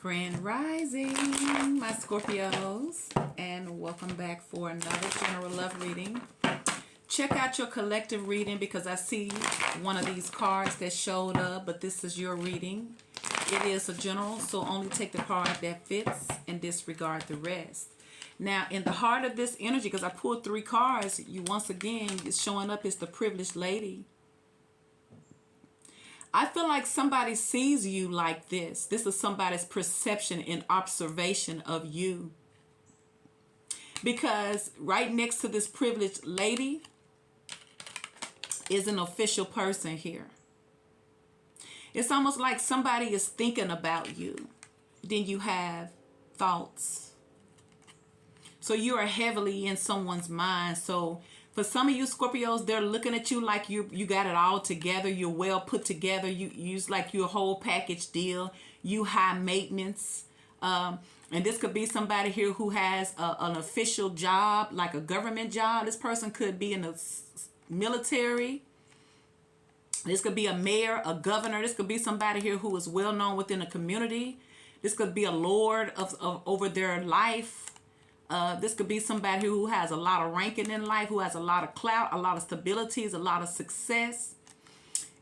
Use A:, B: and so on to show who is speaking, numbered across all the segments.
A: Grand Rising, my Scorpios, and welcome back for another general love reading. Check out your collective reading because I see one of these cards that showed up, but this is your reading. It is a general, so only take the card that fits and disregard the rest. Now, in the heart of this energy, because I pulled 3 cards, you once again, it's showing up is the privileged lady. I feel like somebody sees you like this. This is somebody's perception and observation of you. Because right next to this privileged lady is an official person here. It's almost like somebody is thinking about you. Then you have thoughts. So you are heavily in someone's mind. So for some of you Scorpios, they're looking at you like you got it all together. You're well put together. You use like your whole package deal. You high maintenance. And this could be somebody here who has an official job, like a government job. This person could be in the military. This could be a mayor, a governor. This could be somebody here who is well known within a community. This could be a lord of over their life. This could be somebody who has a lot of ranking in life, who has a lot of clout, a lot of stabilities, a lot of success.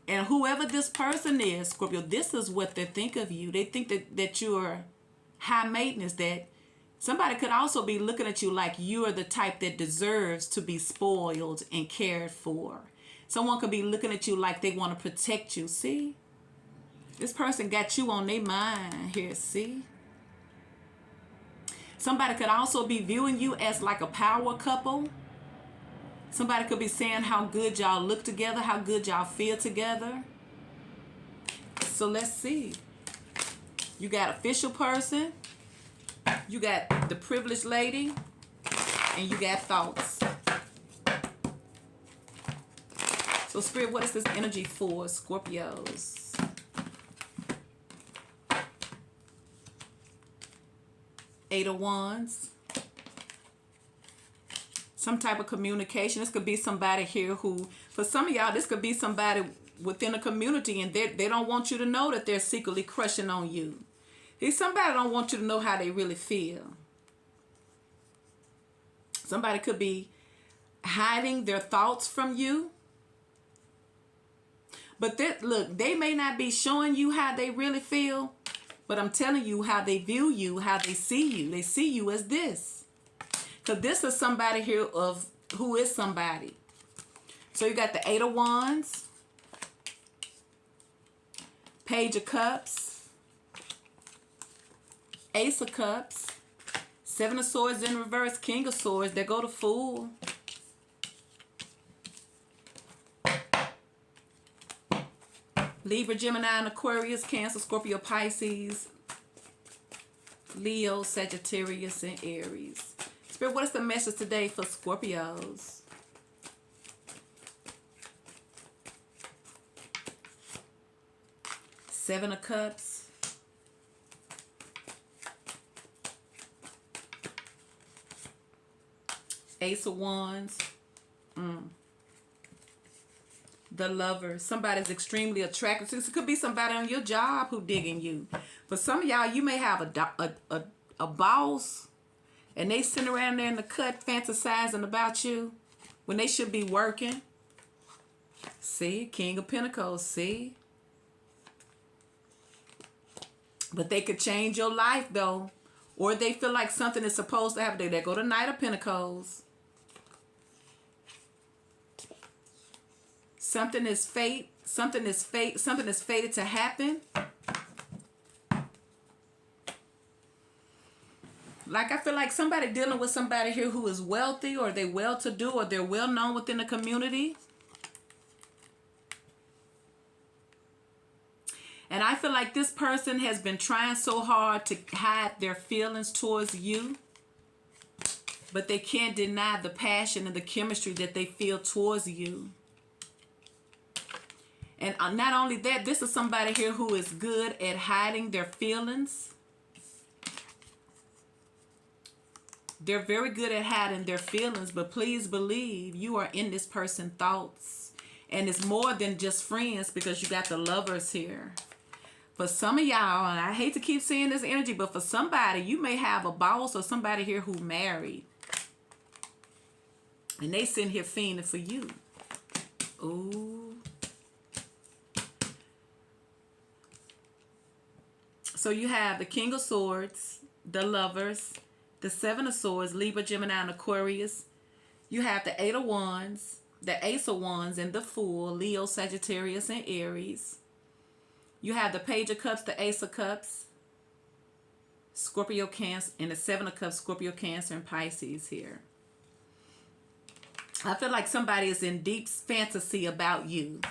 A: And whoever this person is, Scorpio, this is what they think of you. They think that you're high maintenance, that somebody could also be looking at you like you are the type that deserves to be spoiled and cared for. Someone could be looking at you like they want to protect you. See? This person got you on their mind here, see? Somebody could also be viewing you as like a power couple. Somebody could be saying how good y'all look together, how good y'all feel together. So let's see. You got official person, you got the privileged lady, and you got thoughts. So Spirit, what is this energy for Scorpios? Eight of Wands. Some type of communication. This could be somebody here who, for some of y'all, this could be somebody within a community and they don't want you to know that they're secretly crushing on you. Somebody don't want you to know how they really feel. Somebody could be hiding their thoughts from you. But look, they may not be showing you how they really feel. But I'm telling you how they view you, how they see you. They see you as this. Because this is somebody here of who is somebody. So you got the 8 of Wands, Page of Cups, Ace of Cups, 7 of Swords in reverse, King of Swords. There go the Fool. Libra, Gemini, and Aquarius, Cancer, Scorpio, Pisces, Leo, Sagittarius, and Aries. Spirit, what is the message today for Scorpios? Seven of Cups. Ace of Wands. The Lover. Somebody's extremely attractive. This could be somebody on your job who digging you. For some of y'all, you may have a boss and they sitting around there in the cut fantasizing about you when they should be working. See? King of Pentacles. See? But they could change your life though. Or they feel like something is supposed to happen. They go to Knight of Pentacles. Something is fate. Something is fate. Something is fated to happen. Like I feel like somebody dealing with somebody here who is wealthy, or they well-to-do, or they're well-known within the community. And I feel like this person has been trying so hard to hide their feelings towards you. But they can't deny the passion and the chemistry that they feel towards you. And not only that, this is somebody here who is good at hiding their feelings. They're very good at hiding their feelings, but please believe you are in this person's thoughts. And it's more than just friends because you got the Lovers here. For some of y'all, and I hate to keep saying this energy, but for somebody, you may have a boss or somebody here who married. And they sitting here fiending for you. Ooh. So you have the King of Swords, the Lovers, the Seven of Swords, Libra, Gemini, and Aquarius. You have the Eight of Wands, the Ace of Wands, and the Fool, Leo, Sagittarius, and Aries. You have the Page of Cups, the Ace of Cups, Scorpio, Cancer, and the Seven of Cups, Scorpio, Cancer, and Pisces here. I feel like somebody is in deep fantasy about you.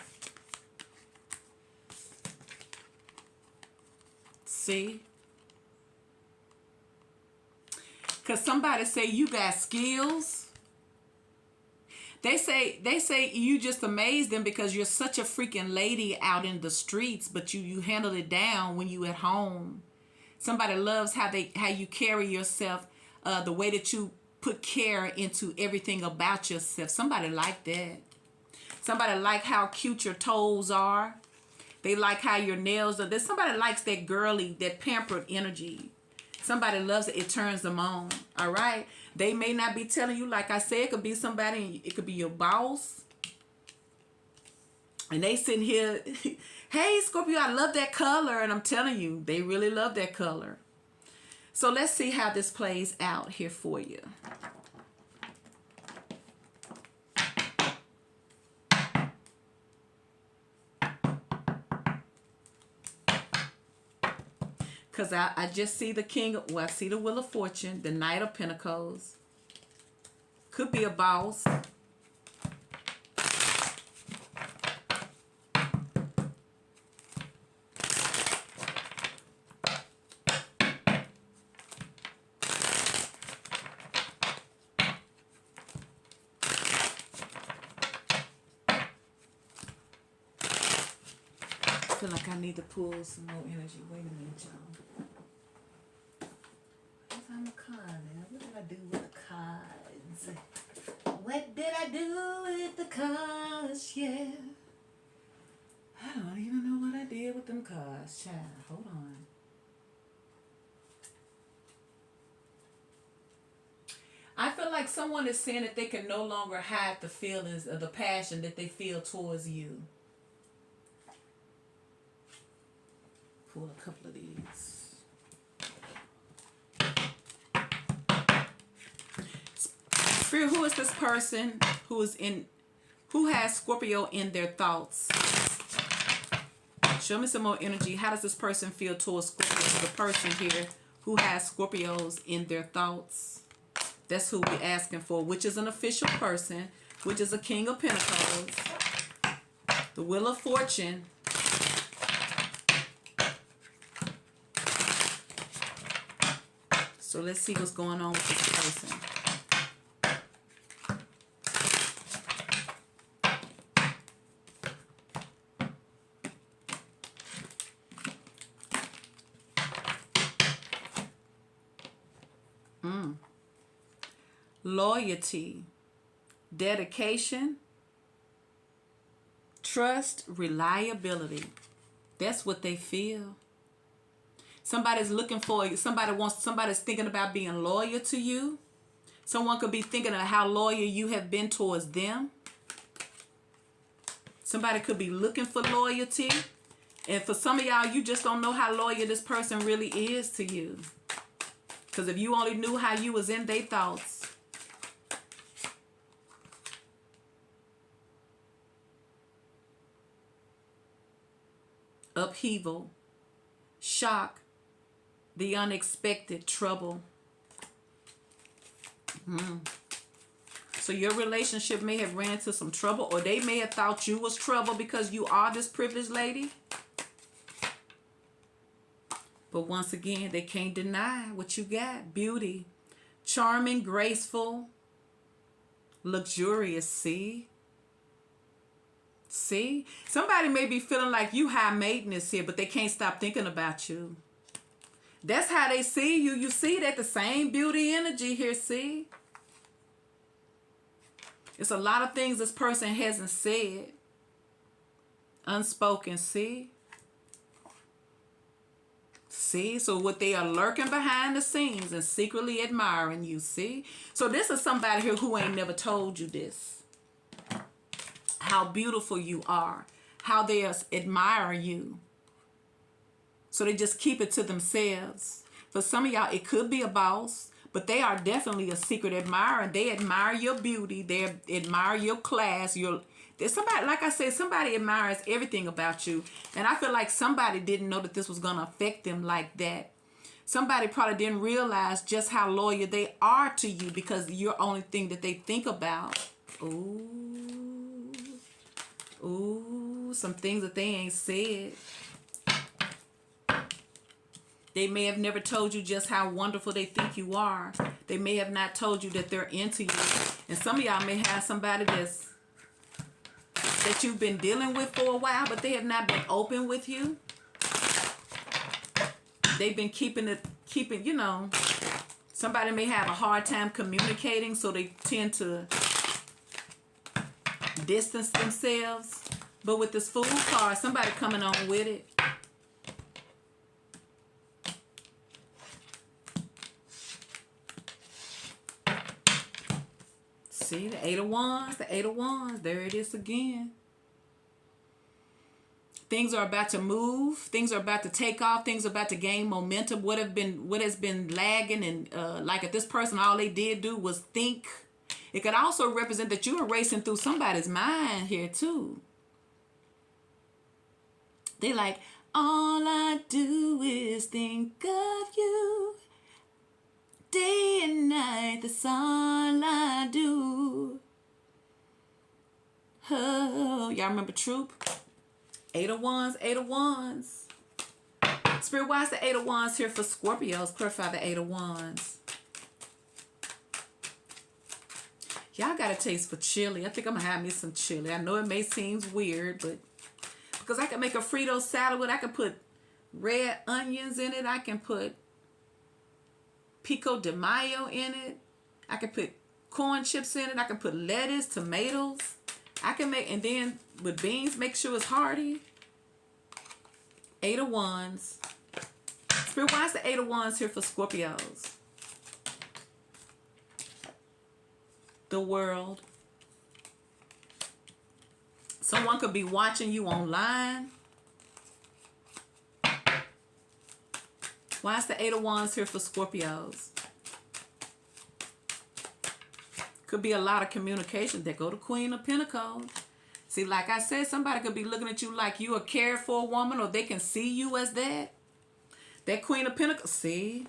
A: See? Because somebody say you got skills. They say you just amaze them because you're such a freaking lady out in the streets, but you handle it down when you at home. Somebody loves how you carry yourself, the way that you put care into everything about yourself. Somebody like that. Somebody like how cute your toes are. They like how your nails are. There's somebody likes that girly, that pampered energy. Somebody loves it. It turns them on. All right. They may not be telling you, like I said, it could be somebody, it could be your boss. And they sitting here, hey, Scorpio, I love that color. And I'm telling you, they really love that color. So let's see how this plays out here for you. Because I just see the I see the Wheel of Fortune, the Knight of Pentacles. Could be a boss. I feel like I need to pull some more energy. Wait a minute, y'all. I'm a con now. What did I do with the cards? What did I do with the cards? Yeah. I don't even know what I did with them cards, child. Hold on. I feel like someone is saying that they can no longer hide the feelings of the passion that they feel towards you. Pull a couple of these. Spirit, who is this person who has Scorpio in their thoughts? Show me some more energy. How does this person feel towards Scorpio? The person here who has Scorpios in their thoughts. That's who we're asking for, which is an official person, which is a King of Pentacles, the Wheel of Fortune, so let's see what's going on with this person. Loyalty, dedication, trust, reliability. That's what they feel. Somebody's looking for you. Somebody's thinking about being loyal to you. Someone could be thinking of how loyal you have been towards them. Somebody could be looking for loyalty. And for some of y'all, you just don't know how loyal this person really is to you. Because if you only knew how you was in their thoughts. Upheaval, shock, the unexpected, trouble. So your relationship may have ran into some trouble, or they may have thought you was trouble because you are this privileged lady. But once again, they can't deny what you got. Beauty, charming, graceful, luxurious. See? Somebody may be feeling like you high maintenance here, but they can't stop thinking about you. That's how they see you. You see that the same beauty energy here, see? It's a lot of things this person hasn't said. Unspoken, see? See, so what they are lurking behind the scenes and secretly admiring you, see? So this is somebody here who ain't never told you this. How beautiful you are. How they admire you. So they just keep it to themselves. For some of y'all, it could be a boss, but they are definitely a secret admirer. They admire your beauty. They admire your class. There's somebody, like I said, somebody admires everything about you. And I feel like somebody didn't know that this was going to affect them like that. Somebody probably didn't realize just how loyal they are to you because you're the only thing that they think about. Ooh. Ooh, some things that they ain't said. They may have never told you just how wonderful they think you are. They may have not told you that they're into you. And some of y'all may have somebody that you've been dealing with for a while, but they have not been open with you. They've been keeping, you know, somebody may have a hard time communicating, so they tend to distance themselves. But with this Fool card, somebody coming on with it. See, the Eight of Wands, the Eight of Wands. There it is again. Things are about to move. Things are about to take off. Things are about to gain momentum. What has been lagging, and like if this person, all they did do was think. It could also represent that you're racing through somebody's mind here too. They like, all I do is think of you. Day and night, that's all I do. Oh, y'all remember Troop? Eight of Wands, Eight of Wands. Spirit, why is the Eight of Wands here for Scorpios? Clarify the Eight of Wands. Y'all got a taste for chili. I think I'm going to have me some chili. I know it may seem weird, but because I can make a Frito salad with, I can put red onions in it. I can put pico de mayo in it. I can put corn chips in it. I can put lettuce, tomatoes. I can make, and then with beans, make sure it's hearty. Eight of Wands. Spirit, why is the Eight of Wands here for Scorpios? The World. Someone could be watching you online. Why is the Eight of Wands here for Scorpios? Could be a lot of communication. There go the Queen of Pentacles. See, like I said, somebody could be looking at you like you a cared for woman, or they can see you as that. That Queen of Pentacles. See?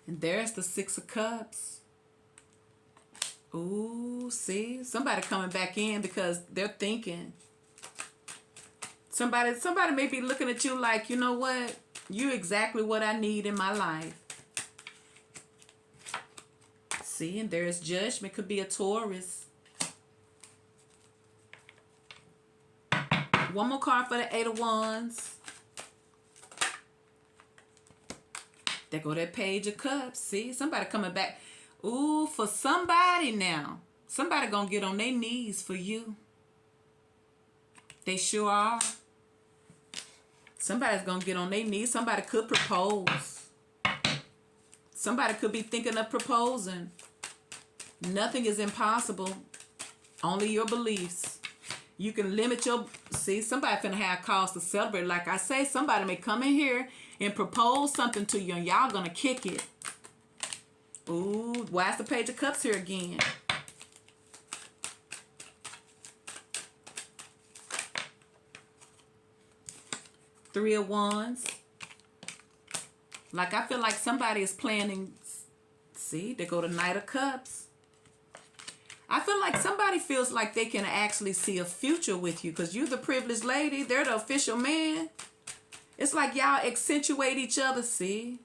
A: And there's the Six of Cups. Ooh, see? Somebody coming back in because they're thinking. Somebody may be looking at you like, you know what? You're exactly what I need in my life. See, and there's Judgment. Could be a Taurus. One more card for the Eight of Wands. There go that Page of Cups. See, somebody coming back. Ooh, for somebody now. Somebody gonna get on their knees for you. They sure are. Somebody's gonna get on their knees. Somebody could propose. Somebody could be thinking of proposing. Nothing is impossible. Only your beliefs. You can limit your... See, somebody finna have cause to celebrate. Like I say, somebody may come in here and propose something to you, and y'all gonna kick it. Ooh, why is the Page of Cups here again? Three of Wands. Like I feel like somebody is planning. See, they go to Knight of Cups. I feel like somebody feels like they can actually see a future with you because you're the privileged lady. They're the official man. It's like y'all accentuate each other, see?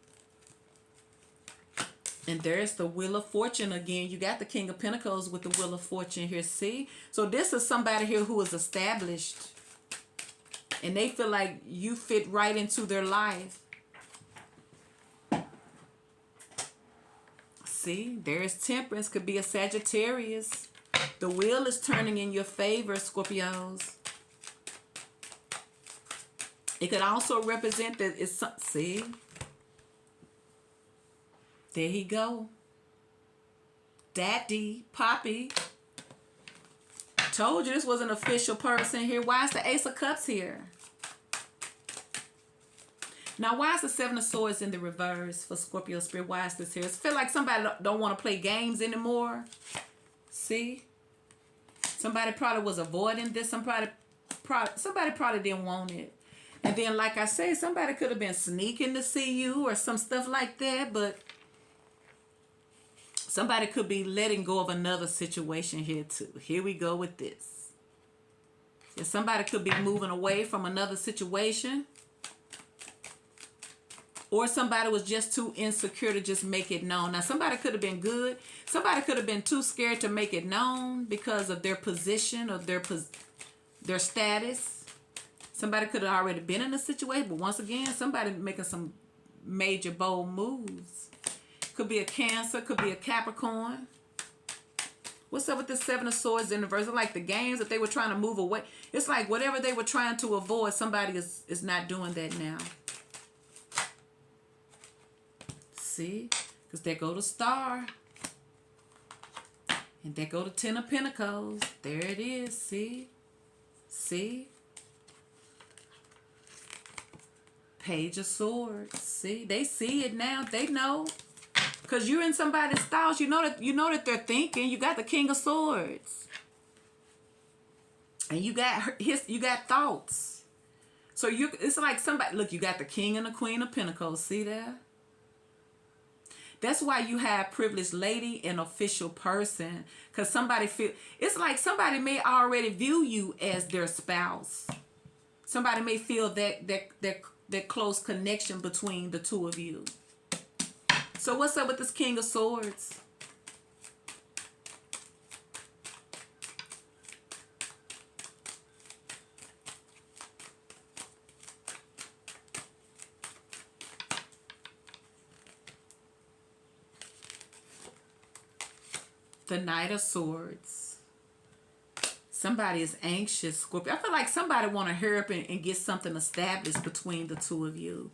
A: And there's the Wheel of Fortune again. You got the King of Pentacles with the Wheel of Fortune here, see? So this is somebody here who is established. And they feel like you fit right into their life. See, there's Temperance. Could be a Sagittarius. The wheel is turning in your favor, Scorpios. It could also represent that it's, see, there he go. Daddy, Poppy. Told you this was an official person here. Why is the Ace of Cups here? Now, why is the Seven of Swords in the reverse for Scorpio spirit? Why is this here? It feel like somebody don't want to play games anymore. See? Somebody probably was avoiding this. Somebody probably didn't want it. And then, like I say, somebody could have been sneaking to see you or some stuff like that. But somebody could be letting go of another situation here too. Here we go with this. Yeah, somebody could be moving away from another situation. Or somebody was just too insecure to just make it known. Now, somebody could have been good. Somebody could have been too scared to make it known because of their position or their status. Somebody could have already been in a situation. But once again, somebody making some major bold moves. Could be a Cancer. Could be a Capricorn. What's up with the Seven of Swords in reverse? It's like the games that they were trying to move away. It's like whatever they were trying to avoid, somebody is not doing that now. See? Because there go the Star. And there go the Ten of Pentacles. There it is. See? See? Page of Swords. See? They see it now. They know. Because you're in somebody's thoughts. You know that they're thinking. You got the King of Swords. And you got thoughts. So it's like somebody, look, you got the King and the Queen of Pentacles. See there? That's why you have privileged lady and official person. Because somebody it's like somebody may already view you as their spouse. Somebody may feel that close connection between the two of you. So what's up with this King of Swords? The Knight of Swords. Somebody is anxious, Scorpio. I feel like somebody want to hurry up and get something established between the two of you.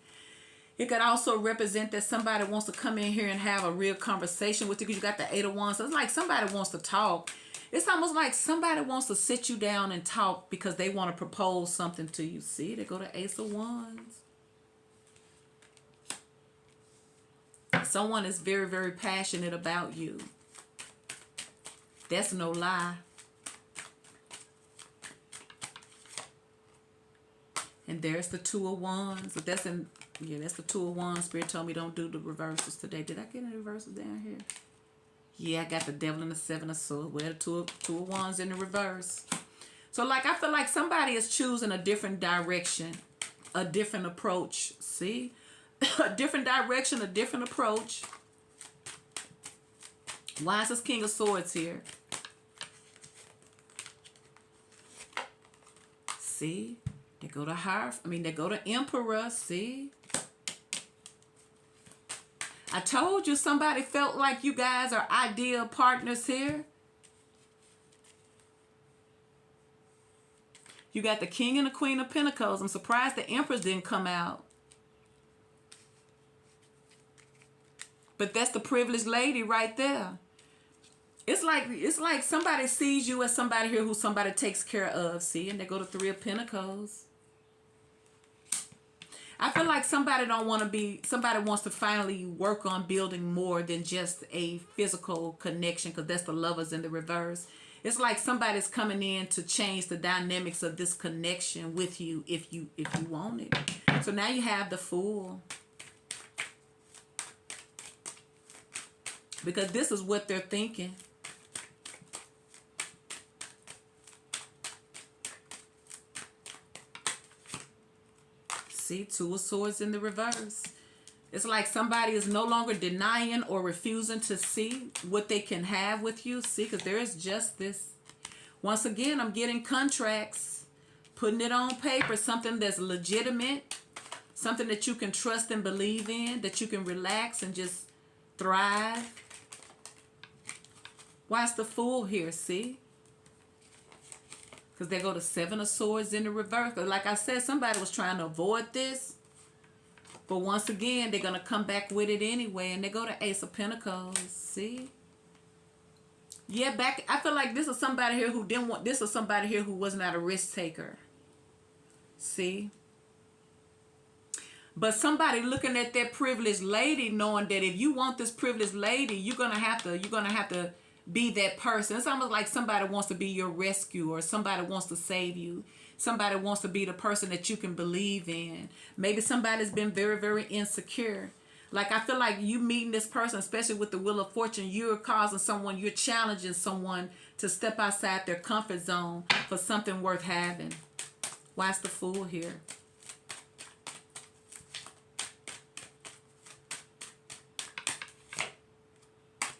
A: It could also represent that somebody wants to come in here and have a real conversation with you because you got the Eight of Wands. So it's like somebody wants to talk. It's almost like somebody wants to sit you down and talk because they want to propose something to you. See, they go to Ace of Wands. Someone is very, very passionate about you. That's no lie. And there's the Two of Wands. So that's the Two of Wands. Spirit told me don't do the reverses today. Did I get any reverses down here? Yeah, I got the Devil and the Seven of Swords. Well, the two of Wands in the reverse. So like I feel like somebody is choosing a different direction, a different approach. See? A different direction, a different approach. Why is this King of Swords here? See? They go to they go to Emperor. See? I told you somebody felt like you guys are ideal partners here. You got the King and the Queen of Pentacles. I'm surprised the Empress didn't come out. But that's the privileged lady right there. It's like somebody sees you as somebody here who somebody takes care of. See, and they go to Three of Pentacles. I feel like somebody wants to finally work on building more than just a physical connection, because that's the Lovers in the reverse. It's like somebody's coming in to change the dynamics of this connection with you if you want it. So now you have the Fool. Because this is what they're thinking. See, Two of Swords in the reverse. It's like somebody is no longer denying or refusing to see what they can have with you. See, because there is justice. Once again, I'm getting contracts, putting it on paper, something that's legitimate, something that you can trust and believe in, that you can relax and just thrive. Why is the Fool here? See? Because they go to Seven of Swords in the reverse. Like I said, somebody was trying to avoid this. But once again, they're going to come back with it anyway. And they go to Ace of Pentacles. See? Yeah, I feel like this is somebody here who didn't want, this is somebody here who was not a risk taker. See? But somebody looking at that privileged lady, knowing that if you want this privileged lady, you're gonna have to be that person. It's almost like somebody wants to be your rescuer. Somebody wants to save you. Somebody wants to be the person that you can believe in. Maybe somebody's been very, very insecure. Like, I feel like you meeting this person, especially with the Wheel of Fortune, you're challenging someone to step outside their comfort zone for something worth having. Why's the Fool here?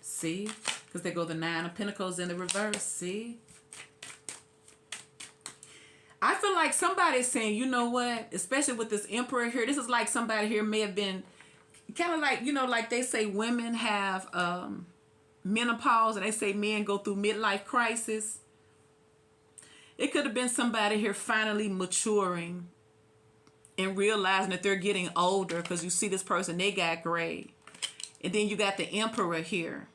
A: See? Because they go the Nine of Pentacles in the reverse. See? I feel like somebody's saying, you know what? Especially with this Emperor here. This is like somebody here may have been kind of like, you know, like they say women have menopause and they say men go through midlife crisis. It could have been somebody here finally maturing and realizing that they're getting older, because you see this person, they got gray. And then you got the Emperor here.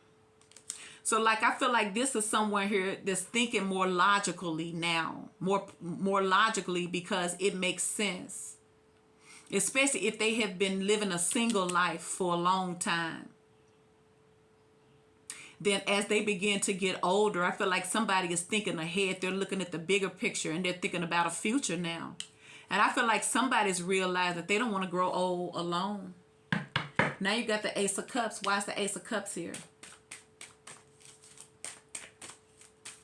A: So like, I feel like this is someone here that's thinking more logically now, more logically, because it makes sense. Especially if they have been living a single life for a long time. Then as they begin to get older, I feel like somebody is thinking ahead. They're looking at the bigger picture and they're thinking about a future now. And I feel like somebody's realized that they don't want to grow old alone. Now you got the Ace of Cups. Why is the Ace of Cups here?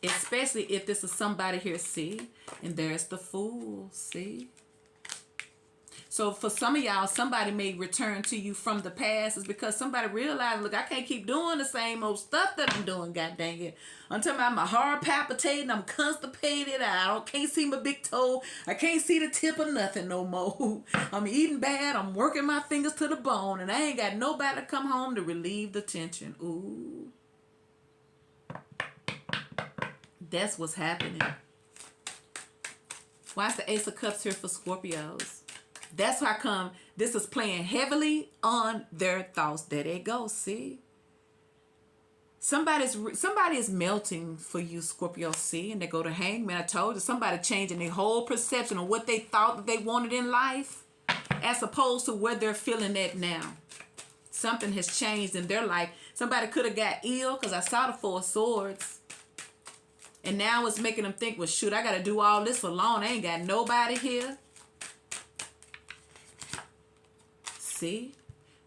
A: Especially if this is somebody here, see? And there's the Fool, see? So for some of y'all, somebody may return to you from the past. Is because somebody realized, look, I can't keep doing the same old stuff that I'm doing, god dang it. I'm talking about my heart palpitating, I'm constipated, can't see my big toe, I can't see the tip of nothing no more. I'm eating bad, I'm working my fingers to the bone, and I ain't got nobody to come home to relieve the tension. Ooh. That's what's happening. Why is the Ace of Cups here for Scorpios? That's how come this is playing heavily on their thoughts. There they go, see? Somebody is melting for you, Scorpio, see? And they go to Hangman. I told you, somebody changing their whole perception of what they thought that they wanted in life as opposed to where they're feeling at now. Something has changed in their life. Somebody could have got ill, because I saw the Four of Swords. And now it's making them think, well, shoot, I got to do all this alone. I ain't got nobody here. See?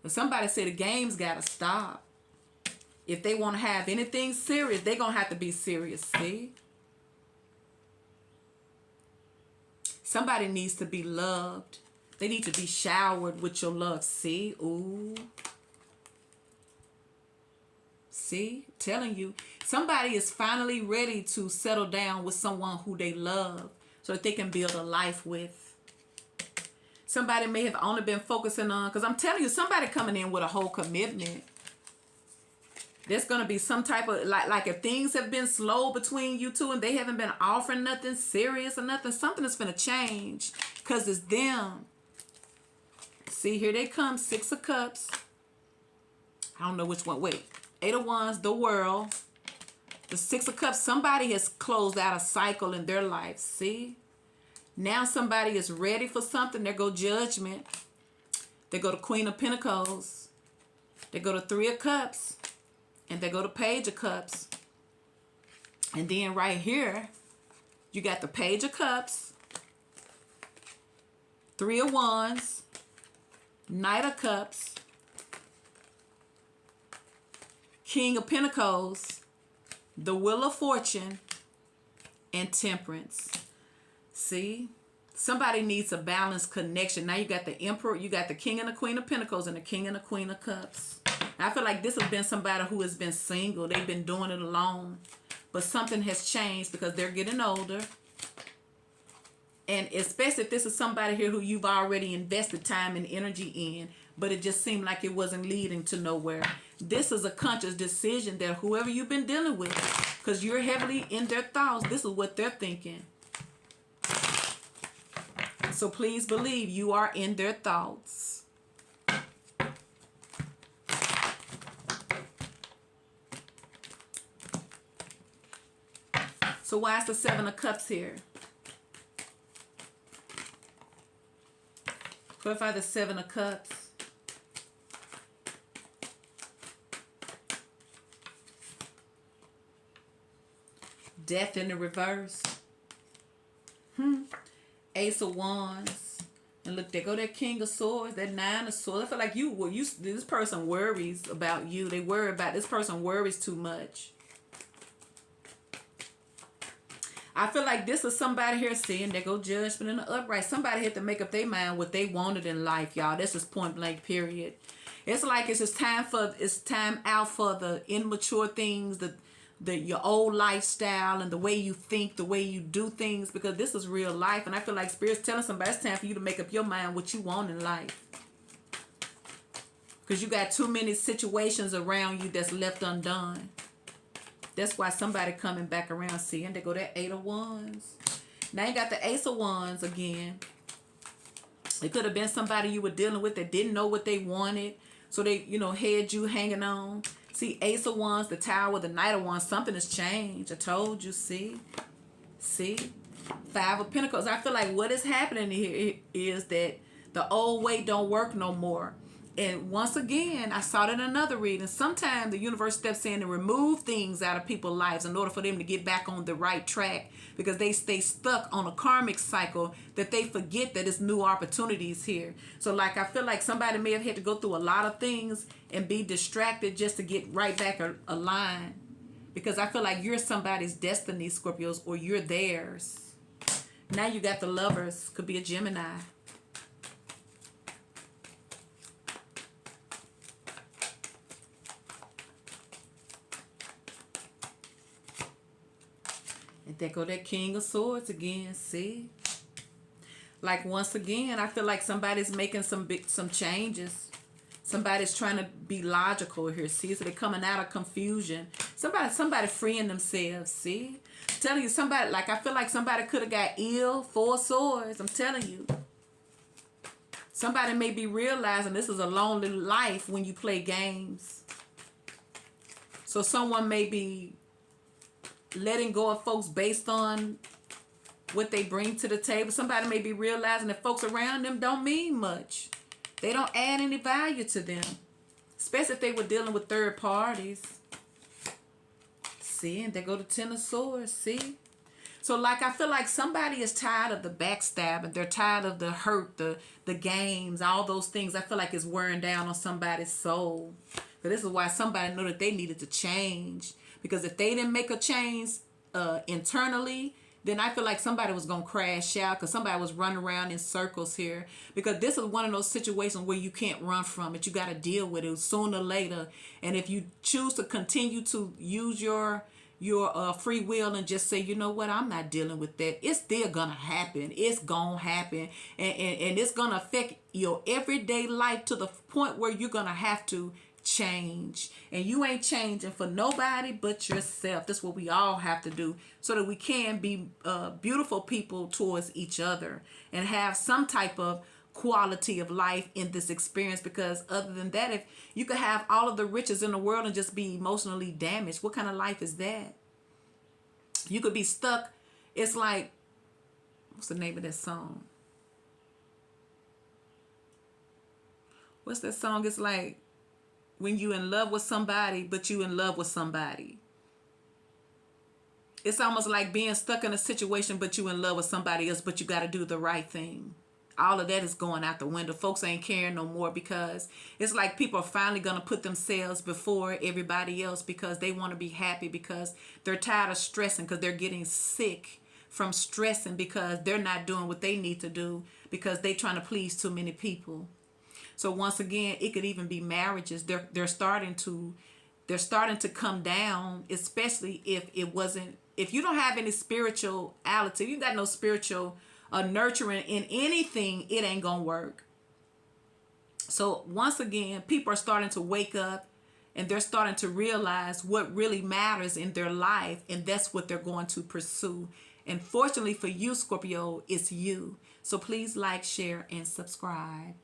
A: But somebody said the game's got to stop. If they want to have anything serious, they're going to have to be serious. See? Somebody needs to be loved. They need to be showered with your love. See? Ooh. See? Telling you. Somebody is finally ready to settle down with someone who they love so that they can build a life with. Somebody may have only been focusing on, because I'm telling you, somebody coming in with a whole commitment. There's going to be some type of, like if things have been slow between you two and they haven't been offering nothing serious or nothing, something is going to change because it's them. See, here they come, Six of Cups. I don't know which one. Wait, Eight of Wands, the World. The Six of Cups, somebody has closed out a cycle in their life, see? Now somebody is ready for something. There go Judgment. They go to Queen of Pentacles. They go to Three of Cups. And they go to Page of Cups. And then right here, you got the Page of Cups. Three of Wands. Knight of Cups. King of Pentacles. The Wheel of Fortune. And Temperance. See? Somebody needs a balanced connection. Now you got the Emperor, you got the King and the Queen of Pentacles, and the King and the Queen of Cups. I feel like this has been somebody who has been single. They've been doing it alone. But something has changed because they're getting older. And especially if this is somebody here who you've already invested time and energy in, but it just seemed like it wasn't leading to nowhere. This is a conscious decision that whoever you've been dealing with, because you're heavily in their thoughts, this is what they're thinking. So please believe you are in their thoughts. So why is the Seven of Cups here? Clarify the Seven of Cups. Death in the reverse. Ace of Wands. And look, there go that King of Swords, that Nine of Swords. I feel like this person worries about you. They worry about, this person worries too much. I feel like this is somebody here seeing, there go Judgment in the upright. Somebody had to make up their mind what they wanted in life, y'all. That's just point blank, period. It's like it's time out for the immature things, your old lifestyle and the way you think, the way you do things, because this is real life. And I feel like Spirit's telling somebody it's time for you to make up your mind what you want in life. Because you got too many situations around you that's left undone. That's why somebody coming back around seeing. They go that Eight of Wands. Now you got the Ace of Wands again. It could have been somebody you were dealing with that didn't know what they wanted. So they, had you hanging on. See, Ace of Wands, the Tower, the Knight of Wands. Something has changed. I told you, see? Five of Pentacles. I feel like what is happening here is that the old way don't work no more. And once again, I saw it in another reading. Sometimes the universe steps in and remove things out of people's lives in order for them to get back on the right track, because they stay stuck on a karmic cycle that they forget that it's new opportunities here. So like, I feel like somebody may have had to go through a lot of things and be distracted just to get right back aligned. Because I feel like you're somebody's destiny, Scorpios, or you're theirs. Now you got the Lovers. Could be a Gemini. There go that King of Swords again, see? Like, once again, I feel like somebody's making some changes. Somebody's trying to be logical here, see? So they're coming out of confusion. Somebody freeing themselves, see? I'm telling you, somebody, like, I feel like somebody could have got ill, Four of Swords, I'm telling you. Somebody may be realizing this is a lonely life when you play games. So someone may be letting go of folks based on what they bring to the table. Somebody may be realizing that folks around them don't mean much. They don't add any value to them, especially if they were dealing with third parties. See, and they go to Ten of Swords, see? So like, I feel like somebody is tired of the backstabbing. They're tired of the hurt, the games, all those things. I feel like it's wearing down on somebody's soul. But this is why somebody knew that they needed to change. Because if they didn't make a change internally, then I feel like somebody was going to crash out, because somebody was running around in circles here. Because this is one of those situations where you can't run from it. You got to deal with it sooner or later. And if you choose to continue to use your free will and just say, you know what, I'm not dealing with that, it's still going to happen. It's going to happen. And it's going to affect your everyday life to the point where you're going to have to change. And you ain't changing for nobody but yourself. That's what we all have to do, so that we can be beautiful people towards each other and have some type of quality of life in this experience. Because other than that, if you could have all of the riches in the world and just be emotionally damaged, what kind of life is that? You could be stuck. It's like, what's the name of that song? What's that song? It's like, when you in love with somebody, but you in love with somebody. It's almost like being stuck in a situation, but you in love with somebody else, but you got to do the right thing. All of that is going out the window. Folks ain't caring no more, because it's like people are finally going to put themselves before everybody else, because they want to be happy, because they're tired of stressing, because they're getting sick from stressing, because they're not doing what they need to do, because they're trying to please too many people. So once again, it could even be marriages. They're starting to come down, especially if you don't have any spirituality, you got no spiritual nurturing in anything, it ain't gonna work. So once again, people are starting to wake up, and they're starting to realize what really matters in their life, and that's what they're going to pursue. And fortunately for you, Scorpio, it's you. So please like, share, and subscribe.